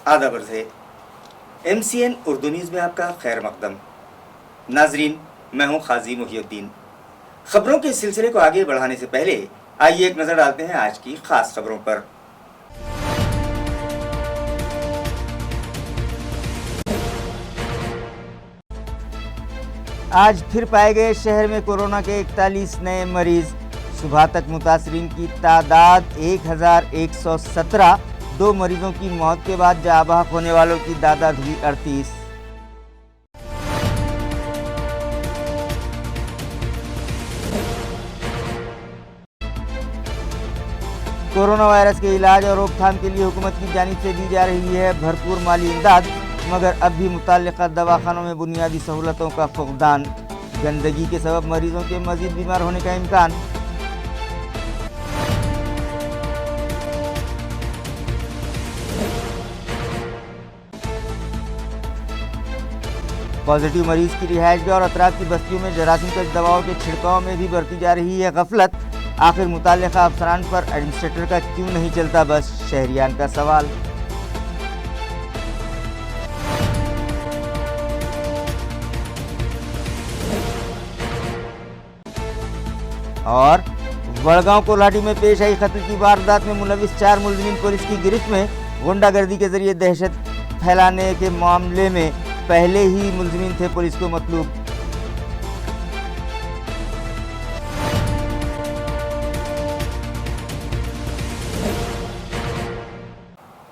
आदाब अर्ज़ है। MCN उर्दू न्यूज़ में आपका खैर मकदम। नाजरीन, मैं हूं खाजी मुहिउद्दीन। खबरों के सिलसिले को आगे बढ़ाने से पहले आइए एक नज़र डालते हैं आज की खास खबरों पर। आज फिर पाए गए शहर में कोरोना के 41 नए मरीज। सुबह तक मुतासरीन की तादाद 1117। 2 मरीजों की मौत के बाद जाँ बहक होने वालों की तादाद हुई 38। कोरोना वायरस के इलाज और रोकथाम के लिए हुकूमत की जानिब से दी जा रही है भरपूर माली इमदाद, मगर अब भी मुताल्लिक़ा दवाखानों में बुनियादी सहूलतों का फुक़दान। गंदगी के सबब मरीजों के मज़ीद बीमार होने का इम्कान। पॉजिटिव मरीज की रिहायशगाह और अतराफ की बस्तियों में जरासीम कश दवाओं के छिड़काव में भी बरती जा रही है गफलत। आखिर मुताल्लिक़ा अफसरान पर एडमिनिस्ट्रेटर का क्यों नहीं चलता बस, शहरियान का सवाल। और वड़गांव कोल्हाटी में पेश आई कत्ल की वारदात में मुलविस 4 मुलजिमीन पुलिस की गिरफ्त में। गुंडागर्दी के जरिए दहशत फैलाने के मामले में पहले ही मुलजिमीन थे पुलिस को मतलूब।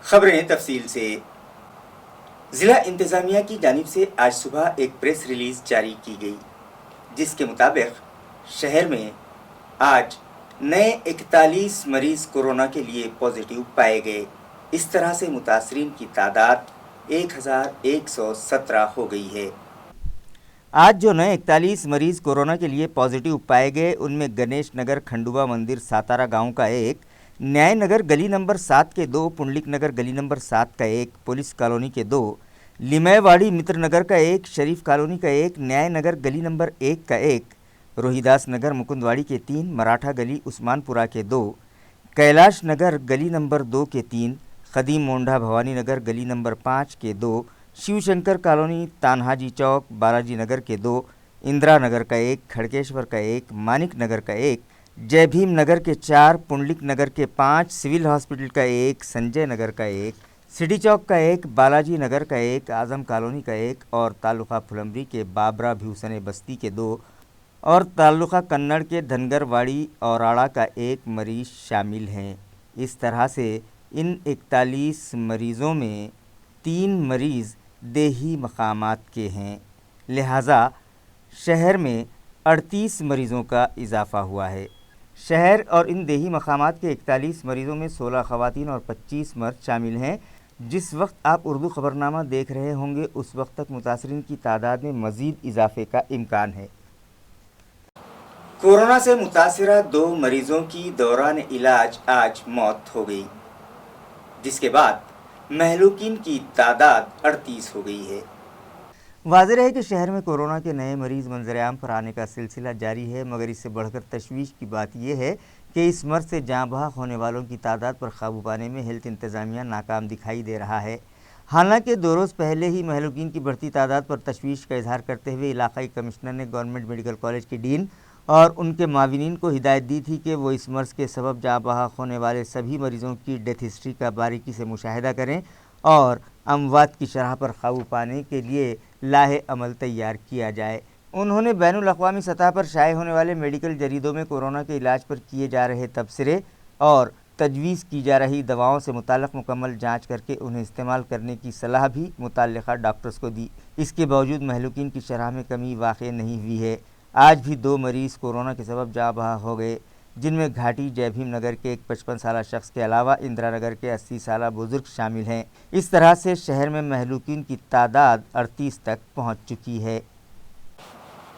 खबरें तफसील से। जिला इंतजामिया की जानिब से आज सुबह एक प्रेस रिलीज जारी की गई, जिसके मुताबिक शहर में आज नए 41 मरीज कोरोना के लिए पॉजिटिव पाए गए। इस तरह से मुतासरीन की तादाद 1117 हो गई है। आज जो नए 41 मरीज कोरोना के लिए पॉजिटिव पाए गए उनमें गणेश नगर खंडुआ मंदिर सातारा गांव का 1, न्याय नगर गली नंबर 7 के 2, पुंडलिक नगर गली नंबर 7 का 1, पुलिस कॉलोनी के 2, लिमयवाड़ी मित्र नगर का 1, शरीफ कॉलोनी का 1, न्याय नगर गली नंबर 1 का 1, रोहिदास नगर मुकुंदवाड़ी के 3, मराठा गली उस्मानपुरा के 2, कैलाश नगर गली नंबर 2 के 3, कदीम मोंढा भवानी नगर गली नंबर 5 के 2, शिवशंकर कॉलोनी तानहाजी चौक बालाजी नगर के 2, इंदिरा नगर का 1, खड़केश्वर का 1, मानिक नगर का 1, जय भीम नगर के 4, पुंडलिक नगर के 5, सिविल हॉस्पिटल का 1, संजय नगर का 1, सिटी चौक का 1, बालाजी नगर का 1, आजम कॉलोनी का 1 और तालुका फुलंबरी के बाबरा भ्यूसने बस्ती के 2 और तालुका कन्नड़ के धनगरवाड़ी और आड़ा का 1 मरीज शामिल हैं। इस तरह से इन 41 मरीज़ों में 3 मरीज़ देही मकामात के हैं, लिहाजा शहर में 38 मरीज़ों का इजाफ़ा हुआ है। शहर और इन देही मकामात के 41 मरीज़ों में 16 ख़वातीन और 25 मर्द शामिल हैं। जिस वक्त आप उर्दू ख़बरनामा देख रहे होंगे उस वक्त तक मुतासरीन की तादाद में मज़ीद इजाफे का इम्कान है। कोरोना से मुतासिरा 2 मरीजों की दौरान इलाज आज मौत हो गई, जिसके बाद महलूकीन की तादाद 38 हो गई है। वाज़ेह है कि शहर में कोरोना के नए मरीज़ मंजर-ए-आम पर आने का सिलसिला जारी है, मगर इससे बढ़कर तशवीश की बात यह है कि इस मर्ज़ से जाँ बहक होने वालों की तादाद पर काबू पाने में हेल्थ इंतज़ामिया नाकाम दिखाई दे रहा है। हालांकि 2 रोज़ पहले ही महलूकीन की बढ़ती तादाद पर तशवीश का इजहार करते हुए इलाकाई कमिश्नर ने गवर्नमेंट मेडिकल कॉलेज के डीन और उनके माविनीन को हिदायत दी थी कि वो इस मर्ज़ के सबब जाँ बहक होने वाले सभी मरीज़ों की डेथ हिस्ट्री का बारीकी से मुशाहिदा करें और अमवात की शरह पर काबू पाने के लिए लाहे अमल तैयार किया जाए। उन्होंने बैनुल अक़वामी सतह पर शाये होने वाले मेडिकल जरीदों में कोरोना के इलाज पर किए जा रहे तबसरे और तजवीज़ की जा रही दवाओं से मुताल्लिक़ मुकम्मल जाँच करके उन्हें इस्तेमाल करने की सलाह भी मुताल्लिक़ा डॉक्टर्स को दी। इसके बावजूद महलूकीन की शरह में कमी वाक़ई नहीं हुई है। आज भी 2 मरीज़ कोरोना के सबब जाँ बहक हो गए, जिनमें घाटी जय भीम नगर के एक 55 साला शख्स के अलावा इंदिरा नगर के 80 साला बुजुर्ग शामिल हैं। इस तरह से शहर में महलूकीन की तादाद 38 तक पहुँच चुकी है।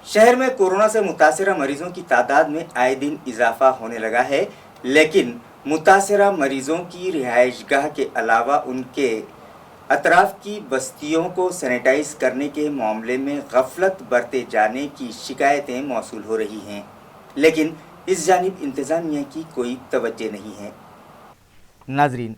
शहर में कोरोना से मुतासिरा मरीजों की तादाद में आए दिन इजाफा होने लगा है, लेकिन मुतासिरा मरीजों की रिहाइशगाह के अलावा उनके अतराफ की बस्तियों को सैनिटाइज करने के मामले में गफलत बरते जाने की शिकायतें मौसूल हो रही हैं, लेकिन इस जानिब इंतज़ामिया की कोई तवज्जो नहीं है। नाजरीन,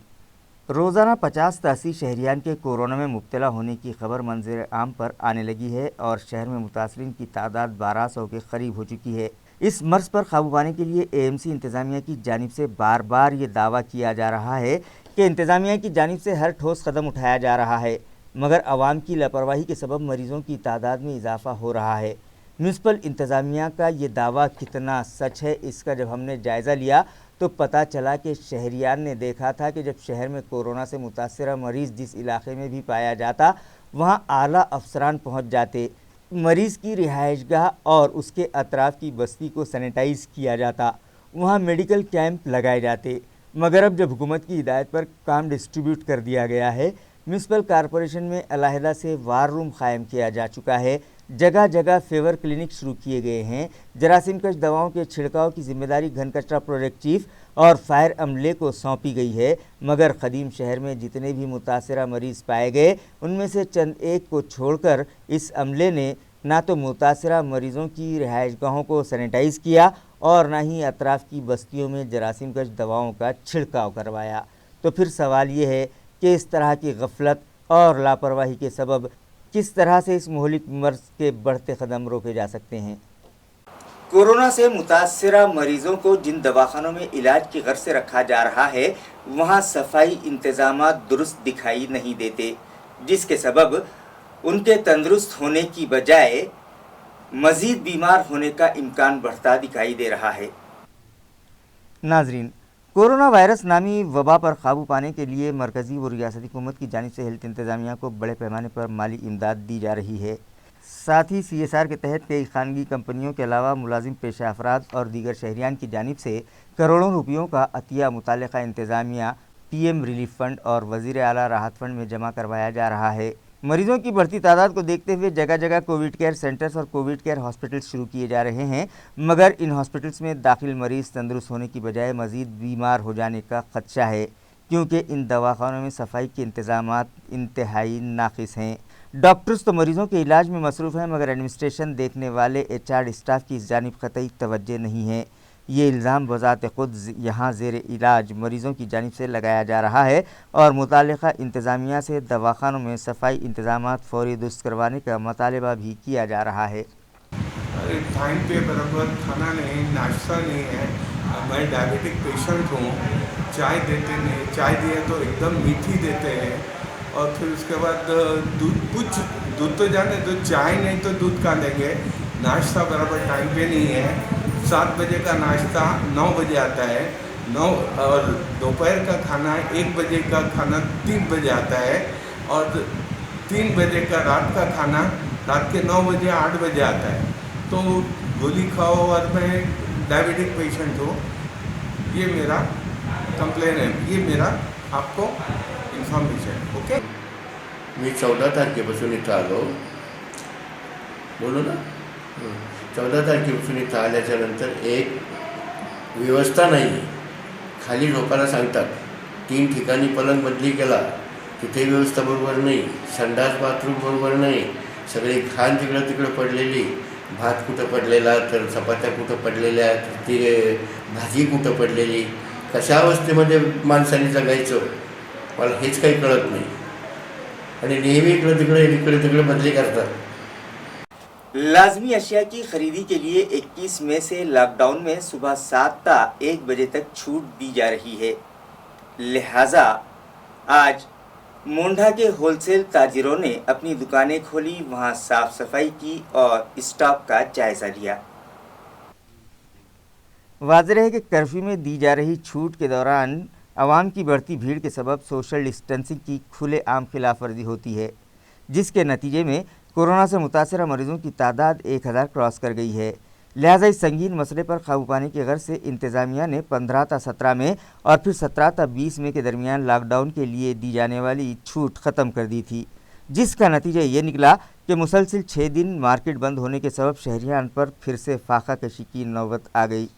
रोज़ाना 50 से 80 शहरियान के कोरोना में मुब्तला होने की खबर मंजर आम पर आने लगी है और शहर में मुतासरीन की तादाद 1200 के करीब हो चुकी है। इस मर्ज पर काबू पाने के लिए एएमसी इंतज़ामिया की जानिब से बार बार ये दावा किया जा रहा है कि इंतज़ामिया की जानिब से हर ठोस कदम उठाया जा रहा है, मगर आवाम की लापरवाही के सबब मरीज़ों की तादाद में इजाफा हो रहा है। म्यूनसिपल इंतज़ामिया का ये दावा कितना सच है, इसका जब हमने जायज़ा लिया तो पता चला कि शहरियान ने देखा था कि जब शहर में कोरोना से मुतासरा मरीज़ जिस इलाके में भी पाया जाता वहाँ आला अफसरान पहुँच जाते, मरीज़ की रिहाइशगाह और उसके अतराफ़ की बस्ती को सैनिटाइज़ किया जाता, वहाँ मेडिकल कैंप लगाए जाते। मगर अब जब हुकूमत की हिदायत पर काम डिस्ट्रीब्यूट कर दिया गया है, म्यूनसिपल कॉरपोरेशन में अलहदा से वार रूम कायम किया जा चुका है, जगह जगह फेवर क्लिनिक शुरू किए गए हैं, जरासीम कश दवाओं के छिड़काव की जिम्मेदारी घन कचरा प्रोजेक्ट चीफ और फायर अमले को सौंपी गई है, मगर ख़दीम शहर में जितने भी मुतासरा मरीज़ पाए गए उनमें से चंद एक को छोड़कर इस अमले ने ना तो मुतासरा मरीज़ों की रिहाइशगाहों को सैनिटाइज़ किया और ना ही अतराफ़ की बस्तियों में जरासीम कश दवाओं का छिड़काव करवाया। तो फिर सवाल ये है कि इस तरह की गफलत और लापरवाही के सबब किस तरह से इस मोहलिक मर्ज के बढ़ते कदम रोके जा सकते हैं। कोरोना से मुतासरा मरीजों को जिन दवाखानों में इलाज की गर्ज से रखा जा रहा है वहाँ सफाई इंतजाम दुरुस्त दिखाई नहीं देते, जिसके सबब उनके तंदुरुस्त होने की बजाय मजीद बीमार होने का इम्कान बढ़ता दिखाई दे रहा है। नाजरीन, कोरोना वायरस नामी वबा पर काबू पाने के लिए मरकज़ी व रियासती हुकूमत की जानिब से हेल्थ इंतज़ामिया को बड़े पैमाने पर माली इमदाद दी जा रही है। साथ ही CSR के तहत कई खानगी कंपनियों के अलावा मुलाजिम पेशा अफराद और दीगर शहरियान की जानिब से करोड़ों रुपयों का अतिया मुतालिका इंतज़ामिया PM रिलीफ फंड और वज़ीर आला राहत फंड में जमा करवाया जा रहा है। मरीजों की बढ़ती तादाद को देखते हुए जगह जगह कोविड केयर सेंटर्स और कोविड केयर हॉस्पिटल्स शुरू किए जा रहे हैं, मगर इन हॉस्पिटल्स में दाखिल मरीज़ तंदुरुस्त होने की बजाय मज़ीद बीमार हो जाने का खदशा है, क्योंकि इन दवाखानों में सफाई के इंतज़ामात इंतहाई नाक़िस हैं। डॉक्टर्स तो मरीज़ों के इलाज में मसरूफ़ हैं, मगर एडमिनिस्ट्रेशन देखने वाले HR स्टाफ की इस जानिब कतई तवज्जो नहीं है। ये इल्ज़ाम बज़ात ख़ुद यहाँ ज़ेर इलाज मरीज़ों की जानिब से लगाया जा रहा है और मुतालिका इंतज़ामिया से दवाखानों में सफाई इंतज़ामात फ़ौरी दुरुस्त करवाने का मुतालबा भी किया जा रहा है। टाइम पे बराबर खाना नहीं, नाश्ता नहीं है। मैं डायबिटिक पेशेंट हूँ, चाय देते नहीं, चाय दिए तो एकदम मीठी देते हैं और फिर उसके बाद दूध तो जाने दो, चाय नहीं तो दूध का देंगे। नाश्ता बराबर टाइम पे नहीं है। 7 बजे का नाश्ता 9 बजे आता है, 9 और दोपहर का खाना 1 बजे का खाना 3 बजे आता है और 3 बजे का रात का खाना रात के 9 बजे 8 बजे आता है। तो गोली खाओ और मैं डायबिटिक पेशेंट हूँ, ये मेरा कंप्लेन है, ये मेरा आपको इन्फॉर्मेशन। ओके, मी 14 तारखेपासून इथं आलो, बोलू ना 14 तारखेपासून इथं आल्याच्यानंतर एक व्यवस्था नाही. खाली लोकांना सांगतात 3 ठिकाणी पलंग बदली केला, तिथे व्यवस्था बरोबर नाही, संडास बाथरूम बरोबर नाही, सगळी घाण तिकडं पडलेली, भात कुठं पडलेला तर चपात्या कुठं पडलेल्या, ती भाजी कुठं पडलेली, कशा अवस्थेमध्ये माणसांनी जगायचं मला हेच काही कळत नाही. आणि नेहमी इकडे तिकडे बदली करतात. लाजमी अशिया की खरीदी के लिए 21 मई से लॉकडाउन में सुबह 7 ता 1 बजे तक छूट दी जा रही है। लिहाजा आज मोंढा के होलसेल ताजिरों ने अपनी दुकानें खोली, वहां साफ सफाई की और स्टॉक का जायजा लिया। वाज़ेह है कि कर्फ्यू में दी जा रही छूट के दौरान आवाम की बढ़ती भीड़ के सबब सोशल डिस्टेंसिंग की खुलेआम खिलाफ वर्जी होती है, जिसके नतीजे में कोरोना से मुतासरा मरीज़ों की तादाद 1000 क्रॉस कर गई है। लिहाजा इस संगीन मसले पर काबू पाने की गर्ज से इंतज़ामिया ने 15 ता 17 में और फिर 17 ता 20 में के दरमियान लॉकडाउन के लिए दी जाने वाली छूट ख़त्म कर दी थी, जिसका नतीजा ये निकला कि मुसलसिल 6 दिन मार्केट बंद होने के सबब शहरियान पर फिर से फाका कशी की नौबत आ गई।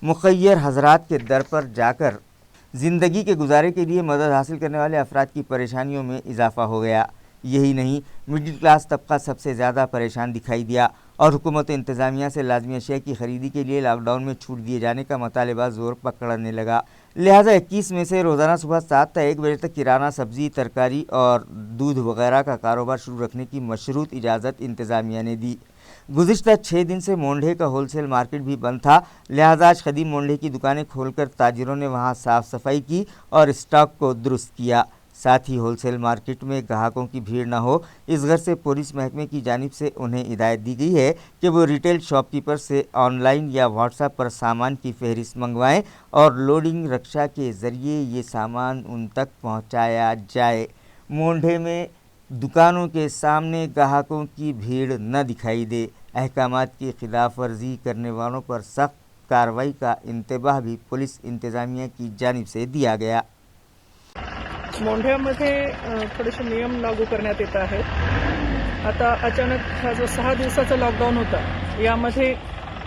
मुखय्यर हजरात के दर पर जाकर ज़िंदगी के गुजारे के लिए मदद हासिल करने वाले अफराद की परेशानियों में इजाफा हो गया। यही नहीं, मिडिल क्लास तबका सबसे ज़्यादा परेशान दिखाई दिया और हुकूमत इंतज़ामिया से लाजमी अशिया की ख़रीदी के लिए लॉकडाउन में छूट दिए जाने का मुतालबा ज़ोर पकड़ने लगा। लिहाजा 21 में से रोज़ाना सुबह 7 से 1 बजे तक किराना, सब्जी, तरकारी और दूध वगैरह का कारोबार शुरू रखने की मशरूत इजाज़त इंतज़ामिया ने दी। गुज़िश्ता 6 दिन से मोंढे का होलसेल मार्केट भी बंद था, लिहाजा आज खदीम मोंढे की दुकानें खोलकर ताजिरों ने वहां साफ़ सफाई की और स्टॉक को दुरुस्त किया। साथ ही होलसेल मार्केट में ग्राहकों की भीड़ न हो, इस घर से पुलिस महकमे की जानिब से उन्हें हिदायत दी गई है कि वो रिटेल शॉपकीपर से ऑनलाइन या व्हाट्सएप पर सामान की फहरिस्त मंगवाएं और लोडिंग रिक्शा के ज़रिए ये सामान उन तक पहुंचाया जाए। मोंढे में दुकानों के सामने ग्राहकों की भीड़ न दिखाई दे। अहकामात की खिलाफ वर्जी करने वालों पर सख्त कार्रवाई का इंतबाह भी पुलिस इंतज़ामिया की जानिब से दिया गया। मोंढ्यामध्ये थोडेसे नियम लागू करण्यात येत आहेत। आता अचानक हा जो 6 दिवसाचा लॉकडाऊन होता, यामध्ये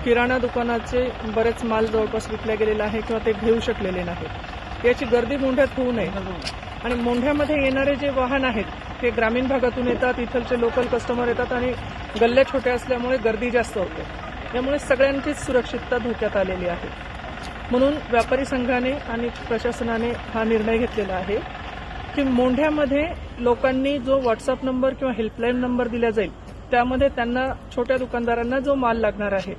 किराणा दुकानाचे बरेच माल जवळपास विकला गेलेला आहे किंवा ते घेऊ शकलेले नाहीत। याची गर्दी मोंढ्यात होऊ नये आणि मोंढ्यामध्ये येणारे जे वाहन आहेत ते ग्रामीण भागातून येतात, इथलचे लोकल कस्टमर येतात आणि गल्ल्या छोट्या असल्यामुळे गर्दी जास्त होते। त्यामुळे सगळ्यांचीच सुरक्षितता धोक्यात आलेली आहे। म्हणून व्यापारी संघाने आणि प्रशासनाने हा निर्णय घेतलेला आहे की मोंढ्यामध्ये लोकांनी जो व्हॉट्सअप नंबर किंवा हेल्पलाईन नंबर दिला जाईल, त्यामध्ये त्यांना छोट्या दुकानदारांना जो माल लागणार आहे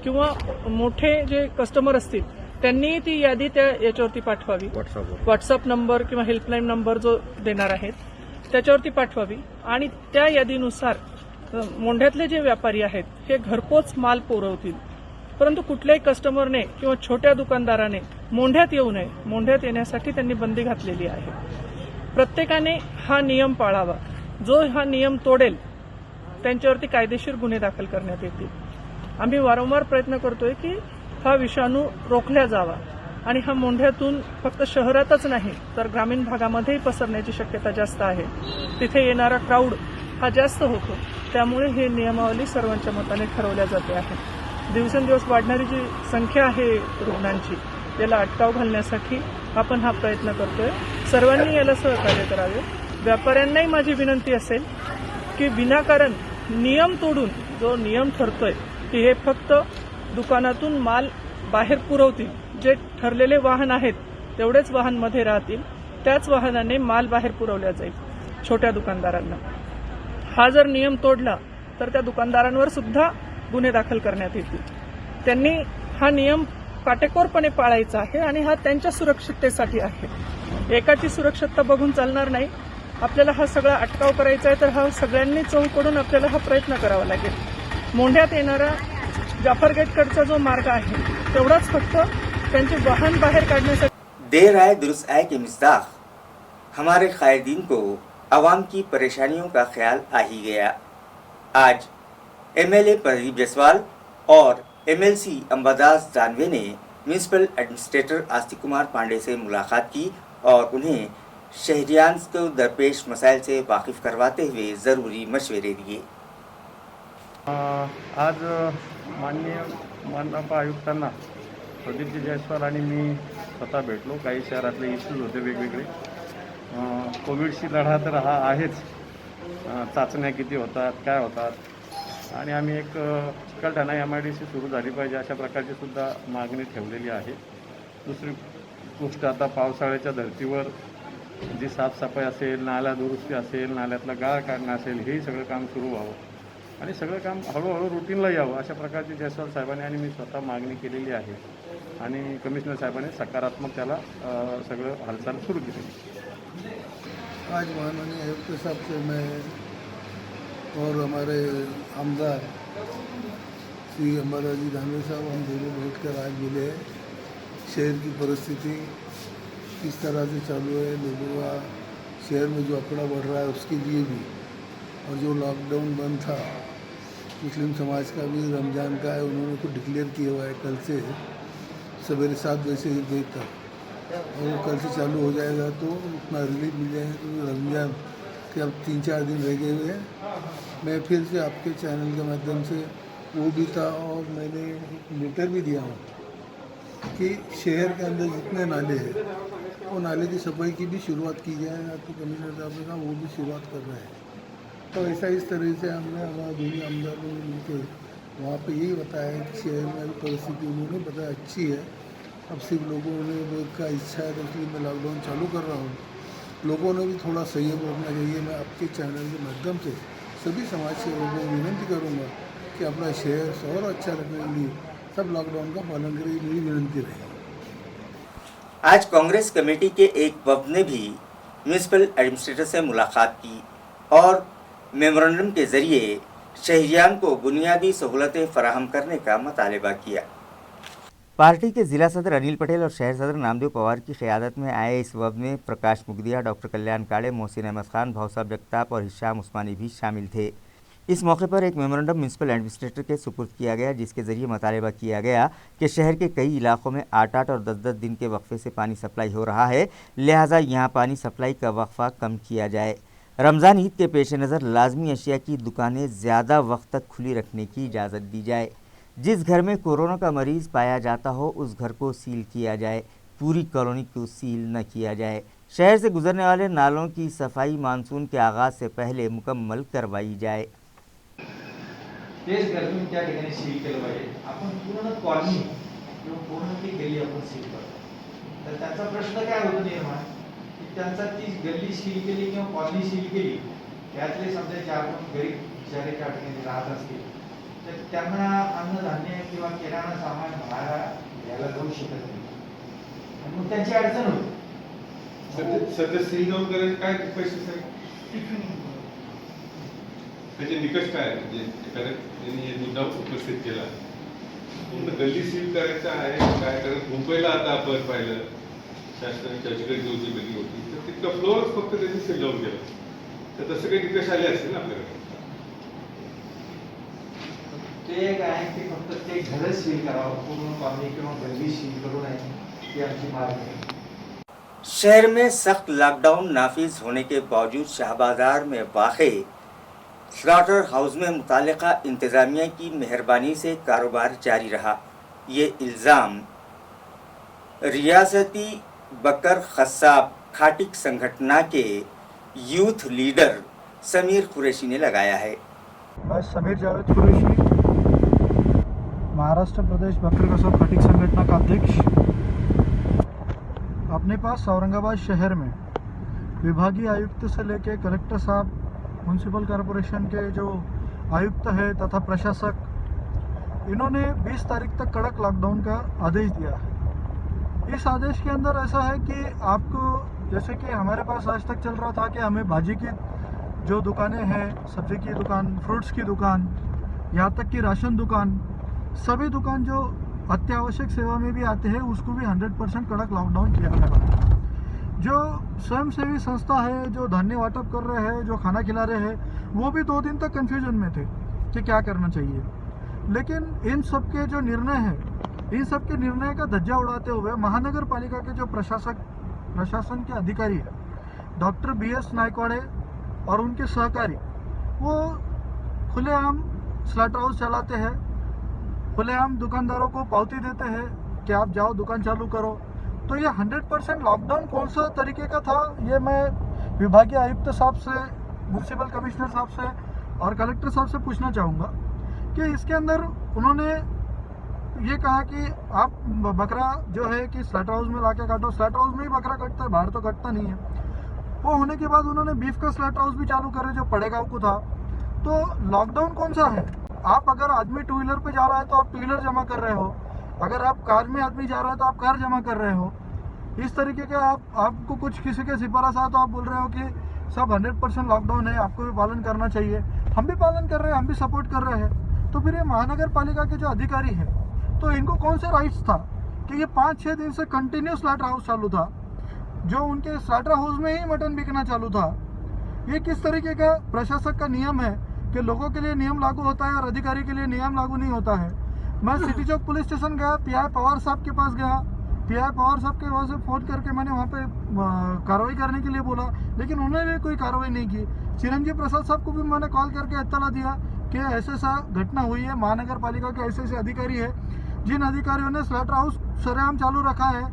किंवा मोठे जे कस्टमर असतील त्यांनी ती यादी त्या याच्यावरती पाठवावी। व्हॉट्सअप नंबर किंवा हेल्पलाईन नंबर जो देणार आहेत त्याच्यावरती पाठवावी आणि त्या यादीनुसार मोंढ्यातले जे व्यापारी आहेत हे घरपोच माल पुरवतील। परंतु कुठल्याही कस्टमरने किंवा छोट्या दुकानदाराने मोंढ्यात येऊ नये। मोंढ्यात येण्यासाठी त्यांनी बंदी घातलेली आहे। प्रत्येकाने हा नियम पाळावा। जो हा नियम तोडेल त्यांच्यावरती कायदेशीर गुन्हे दाखल करण्यात येतील। आम्ही वारंवार प्रयत्न करतोय की हा विषाणू रोखला जावा आणि हा मोंढ्यातून फक्त शहरातच नाही तर ग्रामीण भागामध्येही पसरण्याची शक्यता जास्त आहे। तिथे येणारा क्राऊड हा जास्त होतो, त्यामुळे हे नियमावली सर्वांच्या मताने ठरवल्या जाते आहे। दिवसेंदिवस वाढणारी जी संख्या आहे रुग्णांची, याला अटकाव घालण्यासाठी आपण हा प्रयत्न करतोय। सर्वांनी याला सहकार्य करावे। व्यापाऱ्यांनाही माझी विनंती असेल की विनाकारण नियम तोडून जो नियम ठरतोय की हे फक्त दुकानातून माल बाहेर पुरवतील, जे ठरलेले वाहन आहेत तेवढेच वाहन मध्ये राहतील, त्याच वाहनाने माल बाहेर पुरवला जाईल छोट्या दुकानदारांना। हा जर नियम तोडला तर त्या दुकानदारांवर सुद्धा गुन्हे दाखल करण्यात येतील। त्यांनी हा नियम काटेकोरपणे पाळायचा आहे आणि हा त्यांच्या सुरक्षिततेसाठी आहे। एकाची सुरक्षितता बघून चालणार नाही। आपल्याला हा सगळा अटकाव करायचा आहे तर हा सगळ्यांनी चौकडून आपल्याला हा प्रयत्न करावा लागेल। मोंढ्यात येणारा जाफरगेटकडचा जो मार्ग आहे तेवढाच फक्त त्यांचे वाहन बाहेर काढण्यासाठी। देर आए दुरुस्त आए के मिस्दाक हमारे कायदीन को आवाम की परेशानियों का ख्याल आ ही गया। आज एमएलए प्रदीप जायसवाल और एमएलसी अंबादास दानवे ने म्यूनिसिपल एडमिनिस्ट्रेटर आस्तिक कुमार पांडे से मुलाकात की और उन्हें शहरियान को दरपेश मसाइल से वाकिफ करवाते हुए ज़रूरी मशवरे दिए। आज माननीय मनपा आयुक्तांना प्रदीपजी जायसवाल आणि मी स्वतः भेटलो। काही शहरातले इश्यूज होते वेगवेगळे। कोविडशी लढा तर हा आहेच, चाचण्या किती होतात, काय होतात आणि आम्ही एक चिकलठाणा MIDC सुरू झाली पाहिजे अशा प्रकारची सुद्धा मागणी ठेवलेली आहे। दुसरी गोष्ट, आता पावसाळ्याच्या धर्तीवर जी साफसफाई असेल, नाला दुरुस्ती असेल, नाल्यातलं गाळ काढणं असेल, हेही सगळं काम सुरू व्हावं आणि सगळं काम हळूहळू रुटीनला यावं अशा प्रकारची जायसवाल साहेबांनी आणि मी स्वतः मागणी केलेली आहे आणि कमिशनर साहेबांनी सकारात्मक त्याला सगळं हालचाल सुरू केली। आज माननीय आयुक्त साहब से मैं और हमारे आमदार श्री अंबादास दानवे साहब, हम दोनों बैठकर आज मिले। शहर की परिस्थिति किस तरह से चालू है, लोगों का शहर में जो आंकड़ा बढ़ रहा है उसके लिए भी, और जो लॉकडाउन बंद था मुस्लिम समाज का भी रमज़ान का है, उन्होंने तो डिक्लेयर किया हुआ है कल से सवेरे 7 बजे से 1 बजे तक, और वो कल से चालू हो जाएगा तो उतना रिलीफ मिल जाएगा। तो रमज़ान के अब 3-4 दिन रह गए हुए हैं। मैं फिर से आपके चैनल के माध्यम से वो भी था और मैंने एक लेटर भी दिया हूँ कि शहर के अंदर जितने नाले हैं वो नाले की सफाई की भी शुरुआत की जाए। आपके कमिश्नर साहब ने कहा वो भी शुरुआत कर रहे हैं। तो ऐसा इस तरह से हमने हमारे दोनों आमदारों ने मिलकर वहाँ पे यही बताया कि शहर में परिस्थिति उन्होंने बताया अच्छी है, अब सिर्फ लोगों ने का इच्छा है तो इसलिए मैं लॉकडाउन चालू कर रहा हूँ। लोगों ने भी थोड़ा संयम रखना चाहिए। मैं आपके चैनल के माध्यम से सभी समाज के लोगों को विनती करूँगा कि अपना शहर और अच्छा रखने के लिए सब लॉकडाउन का पालन करें, मेरी विनती रहेगी। आज कांग्रेस कमेटी के एक वफद ने भी म्यूनिसिपल एडमिनिस्ट्रेटर से मुलाकात की और मेमोरेंडम के जरिए शहरियान को बुनियादी सहूलतें फराहम करने का मुतालबा किया। पार्टी के जिला सदर अनिल पटेल और शहर सदर नामदेव पवार की क़यादत में आए इस वफद में प्रकाश मुगदिया, डॉक्टर कल्याण काड़े, मोहसिन अहमद खान, भावसाब जगताप और हिशाम उस्मानी भी शामिल थे। इस मौके पर एक मेमोरेंडम म्यूनिसिपल एडमिनिस्ट्रेटर के सुपुर्द किया गया, जिसके जरिए मुतालबा किया गया कि शहर के कई इलाकों में 8-8 और 10-10 दिन के वक्फे से पानी सप्लाई हो रहा है, लिहाजा यहाँ पानी सप्लाई का वक्फा कम किया जाए। रमज़ान ईद के पेश नज़र लाजमी अशिया की दुकानें ज़्यादा वक्त तक खुली रखने की इजाज़त दी जाए। जिस घर में कोरोना का मरीज़ पाया जाता हो उस घर को सील किया जाए, पूरी कॉलोनी को सील न किया जाए। शहर से गुजरने वाले नालों की सफाई मानसून के आगाज़ से पहले मुकम्मल करवाई जाए। तेच गर्मी त्या ठिकाणी सील केलं पाहिजे। आपण पूर्ण कॉलनी किंवा पूर्ण ती गल्ली आपण सील करतो, तर त्याचा प्रश्न काय होतो निर्माण की त्यांचा ती गल्ली सील केली किंवा कॉलनी सील केली, त्यातले समजा जे आपण गरीब बिचारे त्या ठिकाणी राहत असतील तर त्यांना अन्नधान्य किंवा किराणा सामान बाहेर घ्यायला जाऊ शकत नाही आणि मग त्यांची अडचण होते। सध्या सील डाऊन करायचे काय पैसे त्याचे निकष काय म्हणजे एखाद्या हे मुद्दा उपस्थित केला, पूर्ण गल्ली सील करायचं आहे काय कारण मुंबईला आता आपण पाहिलं शासनाने चर्चगेट जो जी गल्ली होती तर तिथला फ्लोअरच फक्त त्यांनी सील डाऊन केला, तर तसं काही निकष आले असतील ना आपल्याकडे। ते काय आहे की फक्त ते घर सील करावं, पूर्ण कॉलनी किंवा गल्ली सील करू नये, ही आमची मागणी आहे। शहर में सख्त लॉकडाउन नाफिज होने के बावजूद शाहबाजार में वाक़े स्लॉटर हाउस में मुतालिका इंतज़ामिया की मेहरबानी से कारोबार जारी रहा। ये इल्ज़ाम रियासती बकर खस्साब खाटिक संगठना के यूथ लीडर समीर कुरैशी ने लगाया है। मैं समीर जावेद कुरैशी, महाराष्ट्र प्रदेश बकर खस्साब खाटिक संगठना का अध्यक्ष। अपने पास औरंगाबाद शहर में विभागीय आयुक्त से लेकर कलेक्टर साहब, म्यूनसिपल कॉरपोरेशन के जो आयुक्त है तथा प्रशासक, इन्होंने 20 तारीख तक कड़क लॉकडाउन का आदेश दिया है। इस आदेश के अंदर ऐसा है कि आपको जैसे कि हमारे पास आज तक चल रहा था कि हमें भाजी की जो दुकानें हैं, सब्जी की दुकान, फ्रूट्स की दुकान, यहाँ तक कि राशन दुकान, सभी दुकान जो अत्यावश्यक सेवा में भी आते हैं उसको भी 100% कड़क लॉकडाउन किया गया। जो स्वयंसेवी संस्था है, जो धान्य वाटप कर रहे हैं, जो खाना खिला रहे हैं, वो भी 2 दिन तक कन्फ्यूजन में थे कि क्या करना चाहिए। लेकिन इन सब के जो निर्णय है, इन सब के निर्णय का धज्जा उड़ाते हुए महानगर पालिका के जो प्रशासन के अधिकारी है, डॉक्टर BS नायकवाड़े और उनके सहकारी, वो खुलेआम स्लॉटर हाउस चलाते हैं, खुलेआम दुकानदारों को पावती देते हैं कि आप जाओ दुकान चालू करो। तो ये 100% लॉकडाउन कौन सा तरीके का था, ये मैं विभागीय आयुक्त साहब से, म्यूनसिपल कमिश्नर साहब से और कलेक्टर साहब से पूछना चाहूँगा कि इसके अंदर उन्होंने ये कहा कि आप बकरा जो है कि स्लॉटर हाउस में लाके काटो। स्लॉटर हाउस में ही बकरा कटता है, बाहर तो कटता नहीं है। वो होने के बाद उन्होंने बीफ का स्लॉटर हाउस भी चालू करे जो पड़ेगांव को था। तो लॉकडाउन कौन सा है? आप अगर आदमी 2 व्हीलर पे जा रहा है तो आप 2 व्हीलर जमा कर रहे हो, अगर आप कार में आदमी जा रहा है तो आप कार जमा कर रहे हो। इस तरीके के आपको कुछ किसी के सिफारिश आ तो आप बोल रहे हो कि सब 100% लॉकडाउन है, आपको भी पालन करना चाहिए। हम भी पालन कर रहे हैं, हम भी सपोर्ट कर रहे हैं। तो फिर ये महानगर पालिका के जो अधिकारी है, तो इनको कौन सा राइट्स था कि ये 5-6 दिन से कंटिन्यू स्लॉटर हाउस चालू था, जो उनके स्लॉटर हाउस में ही मटन बिकना चालू था। ये किस तरीके का प्रशासक का नियम है कि लोगों के लिए नियम लागू होता है और अधिकारी के लिए नियम लागू नहीं होता है। मैं सिटी चौक पुलिस स्टेशन गया, PI पवार साहब के पास गया, PI पवार साहब के वहाँ से फ़ोन करके मैंने वहाँ पे कार्रवाई करने के लिए बोला, लेकिन उन्होंने भी कोई कार्रवाई नहीं की। चिरंजीव प्रसाद साहब को भी मैंने कॉल करके इत्तला दिया कि ऐसा घटना हुई है, महानगर पालिका के ऐसे अधिकारी है जिन अधिकारियों ने स्लॉटर हाउस सरेआम चालू रखा है,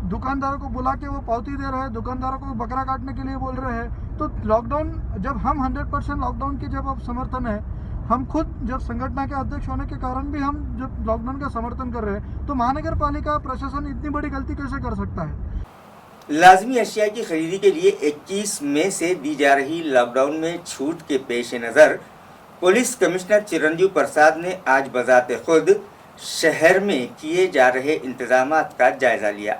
दुकानदारों को बुला के वो पावती दे रहे हैं, दुकानदारों को बकरा काटने के लिए बोल रहे हैं। तो लॉकडाउन जब हम 100% लॉकडाउन की जब अब समर्थन है, हम खुद जब संगठन के अध्यक्ष होने के कारण भी हम जब लॉकडाउन का समर्थन कर रहे हैं, तो महानगर पालिका प्रशासन इतनी बड़ी गलती कैसे कर सकता है? लाजमी अशिया की खरीदी के लिए 21 मई से दी जा रही लॉकडाउन में छूट के पेश नज़र पुलिस कमिश्नर चिरंजीव प्रसाद ने आज बजाते खुद शहर में किए जा रहे इंतजामात का जायजा लिया।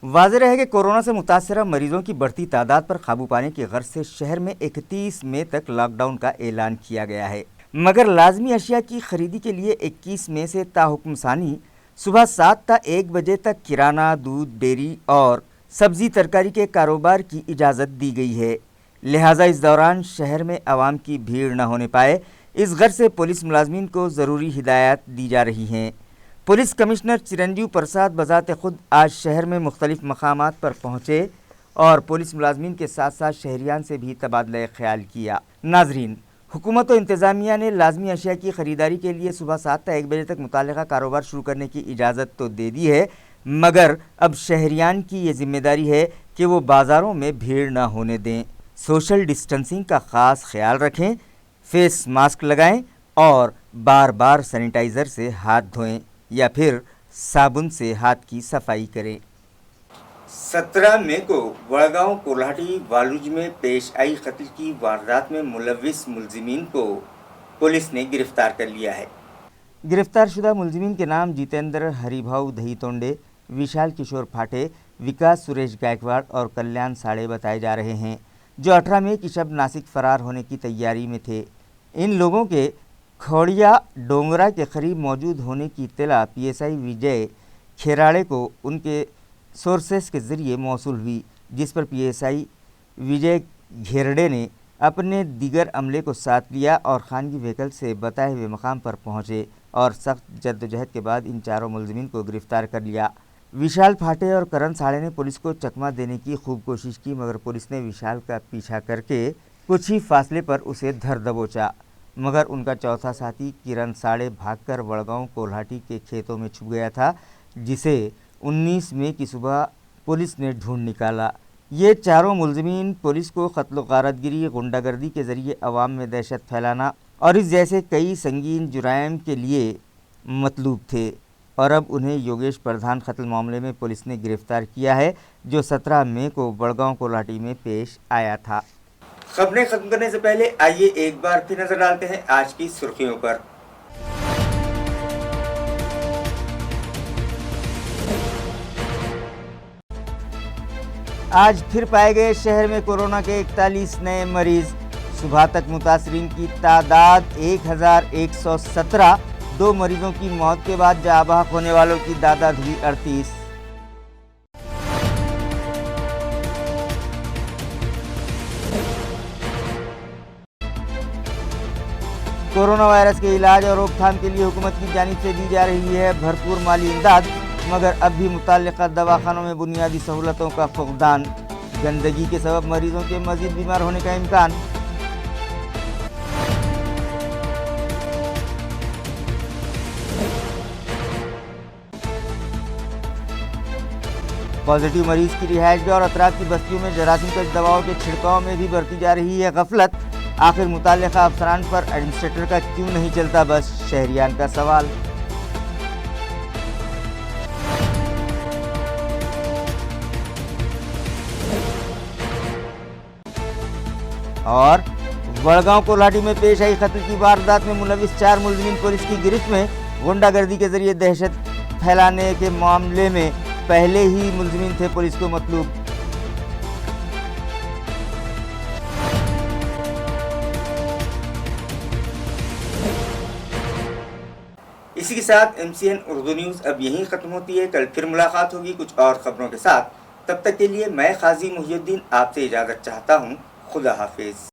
वाज़ेह है कि कोरोना से मुतासरा मरीजों की बढ़ती तादाद पर काबू पाने की गर्ज से शहर में 31 मई तक लॉकडाउन का ऐलान किया गया है, मगर लाजमी अशिया की खरीदी के लिए 21 मई से ताहुक्म सानी सुबह 7 ता 1 बजे तक किराना, दूध, डेयरी और सब्जी तरकारी के कारोबार की इजाज़त दी गई है। लिहाजा इस दौरान शहर में आवाम की भीड़ न होने पाए, इस गर्ज से पुलिस मुलाजमीन को ज़रूरी हिदायत दी जा रही हैं। पुलिस कमिश्नर चिरंजीव प्रसाद बजाते खुद आज शहर में मुख्तलिफ मकामात पर पहुँचे और पुलिस मुलाजमीन के साथ साथ शहरियान से भी तबादला ख्याल किया। नाजरीन, हुकूमत व इंतज़ामिया ने लाजमी अशिया की ख़रीदारी के लिए सुबह 7 ता 1 बजे तक मुताल्लिक़ा कारोबार शुरू करने की इजाज़त तो दे दी है, मगर अब शहरियान की ये जिम्मेदारी है कि वो बाज़ारों में भीड़ ना होने दें, सोशल डिस्टेंसिंग का ख़ास ख्याल रखें, फेस मास्क लगाएं और बार बार सैनिटाइज़र से हाथ धोएं या फिर साबुन से हाथ की सफाई करें। 17 मई को वड़गांव कोल्हाटी वालूज में पेश आई कत्ल की वारदात में मुलविस मुलजिमीन को पुलिस ने गिरफ्तार कर लिया है। गिरफ्तार शुदा मुलजिमीन के नाम जितेंद्र हरिभाऊ दहीतोंडे, विशाल किशोर फाटे, विकास सुरेश गायकवाड़ और कल्याण साड़े बताए जा रहे हैं, जो 18 मई की शब नासिक फरार होने की तैयारी में थे। इन लोगों के खौड़िया डोंगरा के करीब मौजूद होने की इत्तला PSI विजय खेराड़े को उनके सोर्सेस के ज़रिए मौसूल हुई, जिस पर PSI विजय घेरड़े ने अपने दीगर अमले को साथ लिया और खानगी व्हीकल से बताए हुए मकाम पर पहुंचे और सख्त जद्दोजहद के बाद इन चारों मुलजिमीन को गिरफ्तार कर लिया। विशाल फाटे और करण साड़े ने पुलिस को चकमा देने की खूब कोशिश की, मगर पुलिस ने विशाल का पीछा करके कुछ ही फासले पर उसे धर दबोचा, मगर उनका चौथा साथी किरण साड़े भागकर वड़गांव कोल्हाटी के खेतों में छुप गया था, जिसे 19 मई की सुबह पुलिस ने ढूंढ निकाला। ये चारों मुलजिमीन पुलिस को कत्ल गारतगिरी, गुंडागर्दी के ज़रिए अवाम में दहशत फैलाना और इस जैसे कई संगीन जुराइम के लिए मतलूब थे और अब उन्हें योगेश प्रधान कत्ल मामले में पुलिस ने गिरफ्तार किया है, जो 17 मई को वड़गांव कोल्हाटी में पेश आया था। खबरें खत्म करने से पहले आइए एक बार फिर नजर डालते हैं आज की सुर्खियों पर। आज फिर पाए गए शहर में कोरोना के 41 नए मरीज। सुबह तक मुतासरीन की तादाद 1117। 2 मरीजों की मौत के बाद जाँ बहक होने वालों की तादाद हुई 38। कोरोना वायरस के इलाज और रोकथाम के लिए हुकूमत की जानिब से दी जा रही है भरपूर माली इमदाद, मगर अब भी मुताल्लिक़ा दवाखानों में बुनियादी सहूलतों का फुक़दान। गंदगी के सबब मरीजों के मज़ीद बीमार होने का इम्कान। पॉजिटिव मरीज की रिहायशगाह और अतराफ की बस्तियों में जरासीम कश दवाओं के छिड़काव में भी बरती जा रही है गफलत। आखिर मुताल्लिक़ा अफसरान पर एडमिनिस्ट्रेटर का क्यों नहीं चलता बस, शहरियान का सवाल। और वड़गांव कोल्हाटी में पेश आई कत्ल की वारदात में मुलविस 4 मुलजिमीन पुलिस की गिरफ्त में। गुंडागर्दी के जरिए दहशत फैलाने के मामले में पहले ही मुलजिमीन थे पुलिस को मतलूब। इसी के साथ MCN उर्दू न्यूज़ अब यहीं ख़त्म होती है। कल फिर मुलाकात होगी कुछ और ख़बरों के साथ। तब तक के लिए मैं काजी मुहियुद्दीन आपसे इजाज़त चाहता हूँ। खुदा हाफिज़।